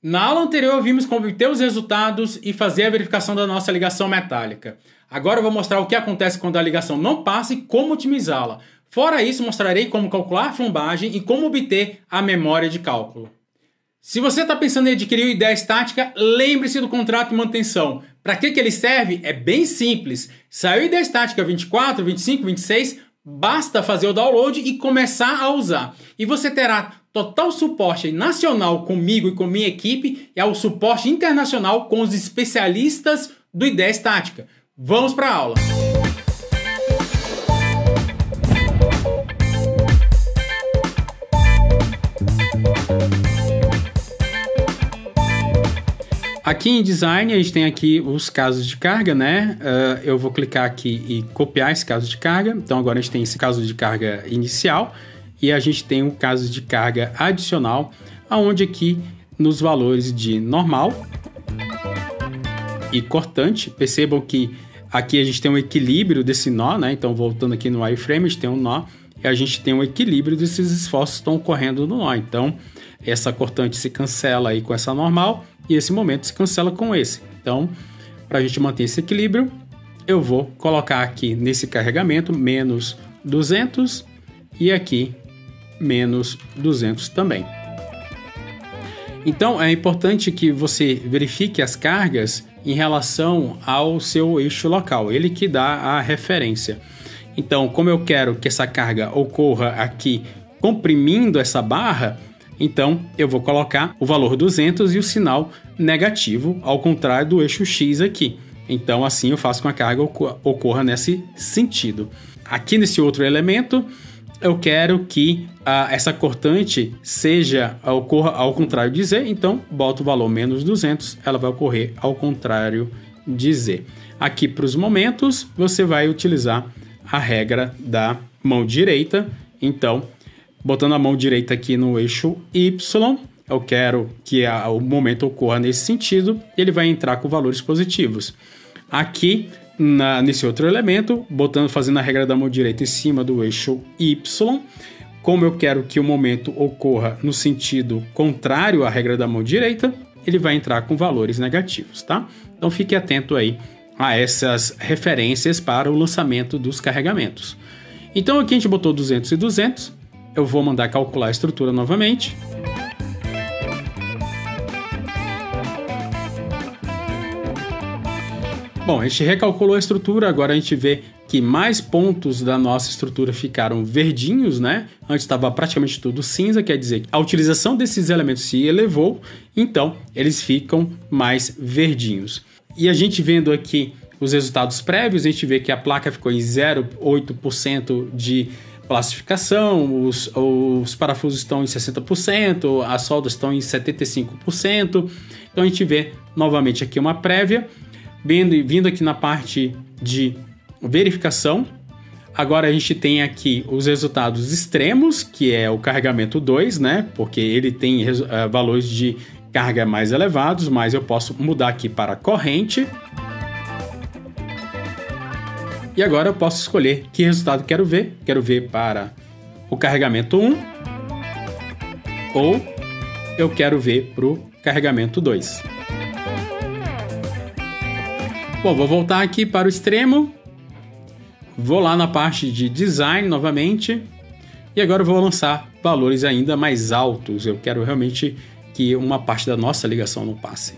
Na aula anterior vimos como obter os resultados e fazer a verificação da nossa ligação metálica. Agora eu vou mostrar o que acontece quando a ligação não passa e como otimizá-la. Fora isso, mostrarei como calcular a flombagem e como obter a memória de cálculo. Se você está pensando em adquirir uma ideia estática, lembre-se do contrato de manutenção. Para que ele serve? É bem simples. Saiu a ideia estática 24, 25, 26, basta fazer o download e começar a usar. E você terá total suporte nacional comigo e com minha equipe e ao suporte internacional com os especialistas do Ideia Estática. Vamos para a aula! Aqui em Design a gente tem aqui os casos de carga, né? Eu vou clicar aqui e copiar esse caso de carga. Então agora a gente tem esse caso de carga inicial e a gente tem um caso de carga adicional, aonde aqui nos valores de normal e cortante, percebam que aqui a gente tem um equilíbrio desse nó, né? Então voltando aqui no wireframe, a gente tem um nó e a gente tem um equilíbrio desses esforços que estão ocorrendo no nó. Então essa cortante se cancela aí com essa normal e esse momento se cancela com esse. Então, para a gente manter esse equilíbrio, eu vou colocar aqui nesse carregamento menos 200 e aqui menos 200 também. Então, é importante que você verifique as cargas em relação ao seu eixo local, ele que dá a referência. Então, como eu quero que essa carga ocorra aqui comprimindo essa barra, então eu vou colocar o valor 200 e o sinal negativo, ao contrário do eixo X aqui. Então assim eu faço com que a carga ocorra nesse sentido. Aqui nesse outro elemento, eu quero que essa cortante ocorra ao contrário de Z, então boto o valor menos 200, ela vai ocorrer ao contrário de Z. Aqui para os momentos, você vai utilizar a regra da mão direita, então botando a mão direita aqui no eixo Y, eu quero que o momento ocorra nesse sentido, e ele vai entrar com valores positivos. Aqui, nesse outro elemento, fazendo a regra da mão direita em cima do eixo Y, como eu quero que o momento ocorra no sentido contrário à regra da mão direita, ele vai entrar com valores negativos, tá? Então fique atento aí a essas referências para o lançamento dos carregamentos. Então aqui a gente botou 200 e 200, eu vou mandar calcular a estrutura novamente. Bom, a gente recalculou a estrutura, agora a gente vê que mais pontos da nossa estrutura ficaram verdinhos, né? Antes estava praticamente tudo cinza, quer dizer que a utilização desses elementos se elevou, então eles ficam mais verdinhos. E a gente vendo aqui os resultados prévios, a gente vê que a placa ficou em 0,8% de plastificação, os parafusos estão em 60%, as soldas estão em 75%. Então a gente vê novamente aqui uma prévia, vindo aqui na parte de verificação. Agora a gente tem aqui os resultados extremos, que é o carregamento 2, né? Porque ele tem valores de carga mais elevados, mas eu posso mudar aqui para corrente. E agora eu posso escolher que resultado quero ver. Quero ver para o carregamento 1 ou eu quero ver para o carregamento 2. Bom, vou voltar aqui para o extremo. Vou lá na parte de design novamente. E agora eu vou lançar valores ainda mais altos. Eu quero realmente que uma parte da nossa ligação não passe.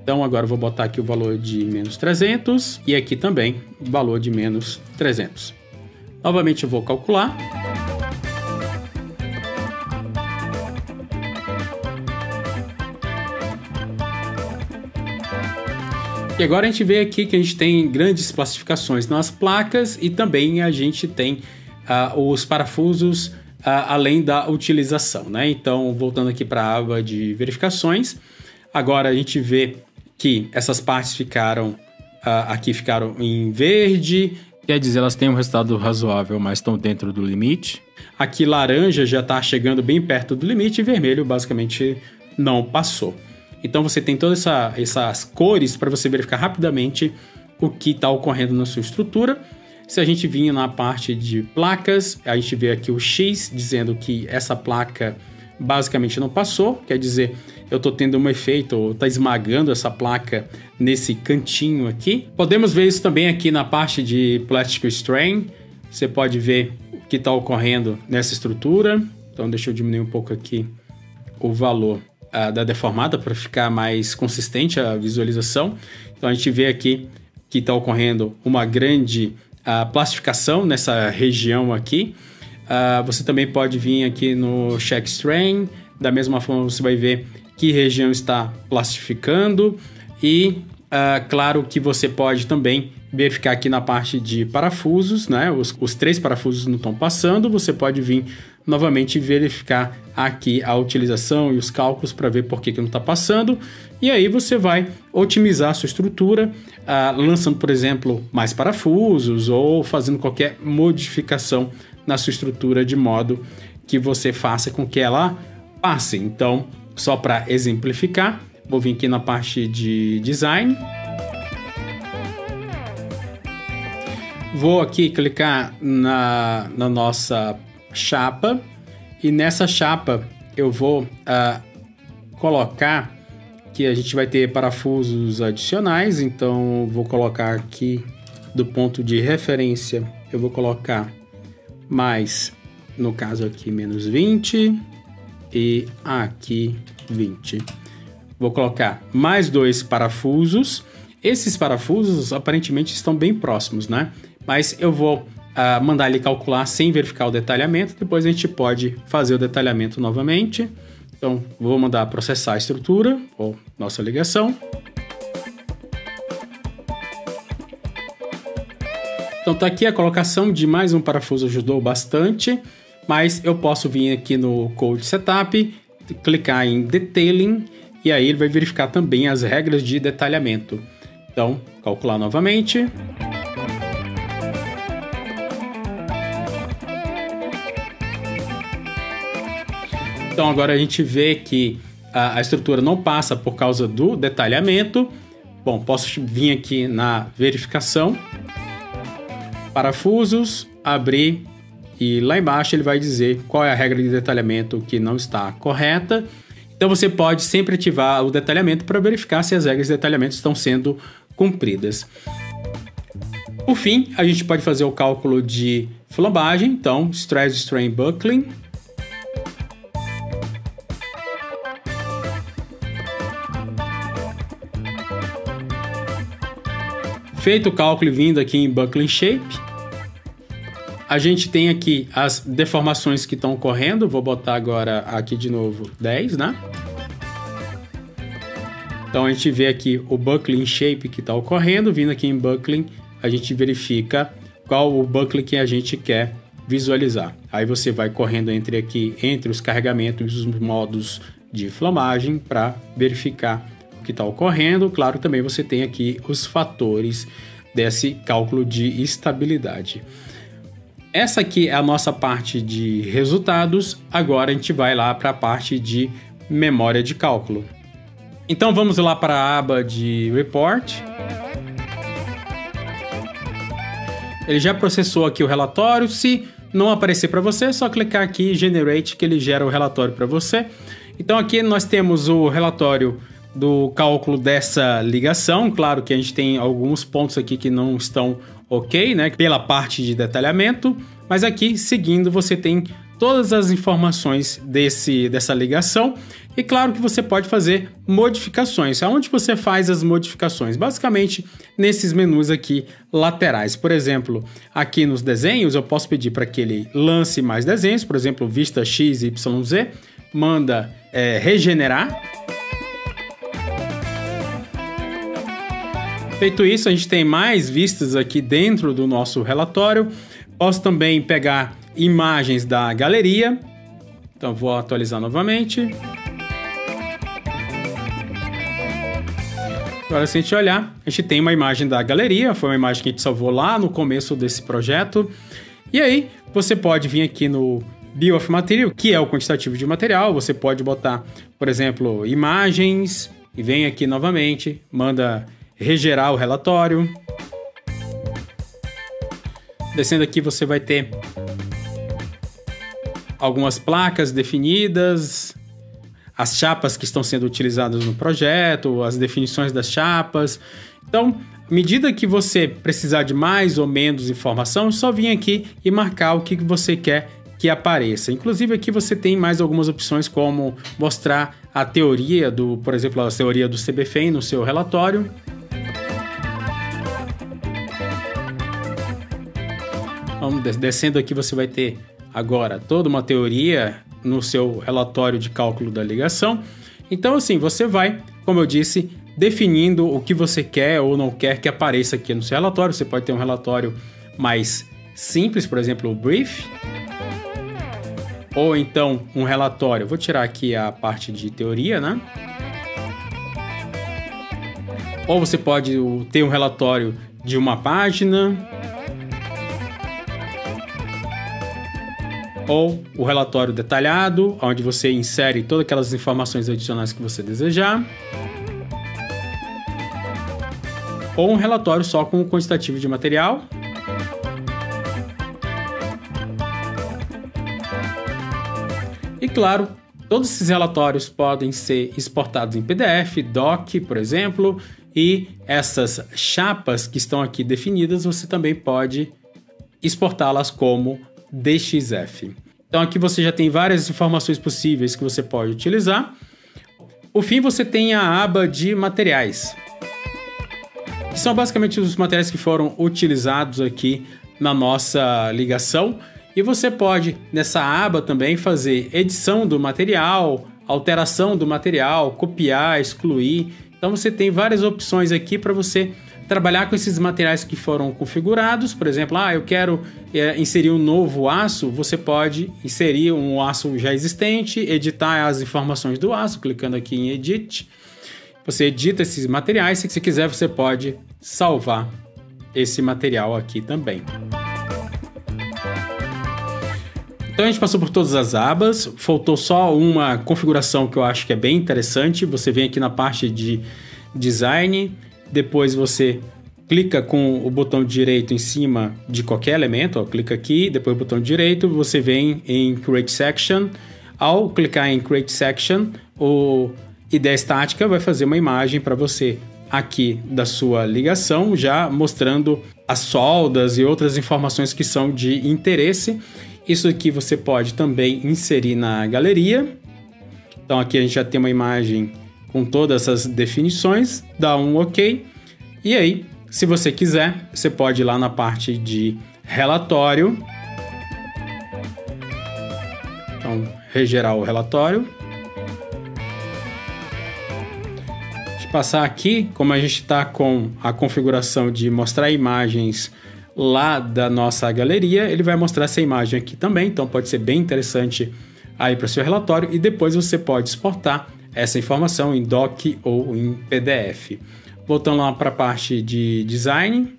Então agora eu vou botar aqui o valor de menos 300 e aqui também o valor de menos 300. Novamente eu vou calcular. E agora a gente vê aqui que a gente tem grandes plastificações nas placas e também a gente tem os parafusos além da utilização, né? Então voltando aqui para a aba de verificações, agora a gente vê que essas partes ficaram em verde, quer dizer, elas têm um resultado razoável, mas estão dentro do limite. Aqui laranja já está chegando bem perto do limite e vermelho basicamente não passou. Então você tem todas essas cores para você verificar rapidamente o que está ocorrendo na sua estrutura. Se a gente vir na parte de placas, a gente vê aqui o X dizendo que essa placa basicamente não passou, quer dizer, eu estou tendo um efeito, ou está esmagando essa placa nesse cantinho aqui. Podemos ver isso também aqui na parte de Plastic Strain. Você pode ver o que está ocorrendo nessa estrutura. Então deixa eu diminuir um pouco aqui o valor da deformada para ficar mais consistente a visualização. Então a gente vê aqui que está ocorrendo uma grande plastificação nessa região aqui. Você também pode vir aqui no Check Strain. Da mesma forma você vai ver que região está plastificando e claro que você pode também verificar aqui na parte de parafusos, né? Os 3 parafusos não estão passando, você pode vir novamente verificar aqui a utilização e os cálculos para ver por que não está passando, e aí você vai otimizar a sua estrutura, lançando, por exemplo, mais parafusos ou fazendo qualquer modificação na sua estrutura de modo que você faça com que ela passe. Então, só para exemplificar, vou vir aqui na parte de design. Vou aqui clicar na nossa chapa e nessa chapa eu vou colocar que a gente vai ter parafusos adicionais. Então, vou colocar aqui do ponto de referência, eu vou colocar mais, no caso aqui, menos 20 e aqui 20. Vou colocar mais 2 parafusos. Esses parafusos aparentemente estão bem próximos, né? Mas eu vou mandar ele calcular sem verificar o detalhamento. Depois a gente pode fazer o detalhamento novamente. Então vou mandar processar a estrutura ou nossa ligação. Então tá aqui a colocação de mais um parafuso, ajudou bastante. Mas eu posso vir aqui no Code Setup, clicar em Detailing, e aí ele vai verificar também as regras de detalhamento. Então, calcular novamente. Então agora a gente vê que a estrutura não passa por causa do detalhamento. Bom, posso vir aqui na verificação, parafusos, abrir. E lá embaixo ele vai dizer qual é a regra de detalhamento que não está correta. Então você pode sempre ativar o detalhamento para verificar se as regras de detalhamento estão sendo cumpridas. Por fim, a gente pode fazer o cálculo de flambagem. Então, Stress Strain Buckling. Feito o cálculo e vindo aqui em Buckling Shape, a gente tem aqui as deformações que estão ocorrendo. Vou botar agora aqui de novo 10, né? Então a gente vê aqui o buckling shape que está ocorrendo. Vindo aqui em buckling, a gente verifica qual o buckling que a gente quer visualizar. Aí você vai correndo entre os carregamentos e os modos de flamagem para verificar o que está ocorrendo. Claro, também você tem aqui os fatores desse cálculo de estabilidade. Essa aqui é a nossa parte de resultados. Agora a gente vai lá para a parte de memória de cálculo. Então vamos lá para a aba de Report. Ele já processou aqui o relatório. Se não aparecer para você, é só clicar aqui em Generate que ele gera o relatório para você. Então aqui nós temos o relatório do cálculo dessa ligação. Claro que a gente tem alguns pontos aqui que não estão ok, né, pela parte de detalhamento, mas aqui seguindo você tem todas as informações dessa ligação e claro que você pode fazer modificações. Aonde você faz as modificações? Basicamente nesses menus aqui laterais. Por exemplo, aqui nos desenhos eu posso pedir para que ele lance mais desenhos, por exemplo, vista X, Y, Z, manda regenerar. Feito isso, a gente tem mais vistas aqui dentro do nosso relatório. Posso também pegar imagens da galeria. Então, vou atualizar novamente. Agora, se a gente olhar, a gente tem uma imagem da galeria. Foi uma imagem que a gente salvou lá no começo desse projeto. E aí, você pode vir aqui no Bill of Material, que é o quantitativo de material. Você pode botar, por exemplo, imagens. E vem aqui novamente, manda regerar o relatório. Descendo aqui você vai ter algumas placas definidas, as chapas que estão sendo utilizadas no projeto, as definições das chapas. Então, à medida que você precisar de mais ou menos informação, é só vir aqui e marcar o que você quer que apareça. Inclusive aqui você tem mais algumas opções, como mostrar a teoria por exemplo, a teoria do CBFEM no seu relatório. Vamos descendo aqui, você vai ter agora toda uma teoria no seu relatório de cálculo da ligação. Então assim, você vai, como eu disse, definindo o que você quer ou não quer que apareça aqui no seu relatório. Você pode ter um relatório mais simples, por exemplo, o brief, ou então um relatório. Vou tirar aqui a parte de teoria, né? Ou você pode ter um relatório de uma página, ou o relatório detalhado, onde você insere todas aquelas informações adicionais que você desejar, ou um relatório só com o quantitativo de material. E claro, todos esses relatórios podem ser exportados em PDF, doc, por exemplo, e essas chapas que estão aqui definidas, você também pode exportá-las como DXF. Então aqui você já tem várias informações possíveis que você pode utilizar. Por fim, você tem a aba de materiais, que são basicamente os materiais que foram utilizados aqui na nossa ligação. E você pode, nessa aba também, fazer edição do material, alteração do material, copiar, excluir. Então você tem várias opções aqui para você trabalhar com esses materiais que foram configurados. Por exemplo, eu quero inserir um novo aço. Você pode inserir um aço já existente, editar as informações do aço, clicando aqui em Edit. Você edita esses materiais. Se você quiser, você pode salvar esse material aqui também. Então a gente passou por todas as abas, faltou só uma configuração que eu acho que é bem interessante. Você vem aqui na parte de Design, depois você clica com o botão direito em cima de qualquer elemento, clica aqui, depois o botão direito, você vem em Create Section. Ao clicar em Create Section, o Ideia Estática vai fazer uma imagem para você aqui da sua ligação, já mostrando as soldas e outras informações que são de interesse. Isso aqui você pode também inserir na galeria. Então aqui a gente já tem uma imagem com todas essas definições, dá um OK. E aí, se você quiser, você pode ir lá na parte de relatório. Então, regerar o relatório. Deixa eu passar aqui, como a gente está com a configuração de mostrar imagens lá da nossa galeria, ele vai mostrar essa imagem aqui também, então pode ser bem interessante aí para o seu relatório, e depois você pode exportar essa informação em doc ou em PDF. Voltando lá para a parte de design,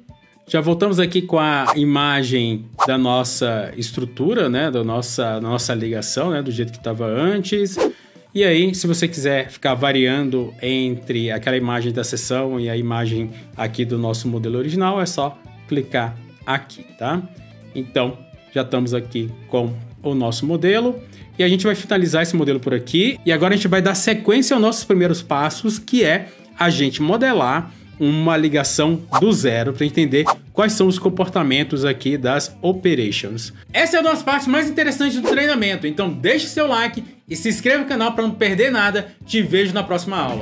já voltamos aqui com a imagem da nossa estrutura, né, da nossa ligação, né, do jeito que estava antes. E aí, se você quiser ficar variando entre aquela imagem da seção e a imagem aqui do nosso modelo original, é só clicar aqui, tá? Então, já estamos aqui com o nosso modelo e a gente vai finalizar esse modelo por aqui. E agora a gente vai dar sequência aos nossos primeiros passos, que é a gente modelar uma ligação do zero para entender quais são os comportamentos aqui das operations. Essa é a nossa parte mais interessante do treinamento, então deixe seu like e se inscreva no canal para não perder nada. Te vejo na próxima aula.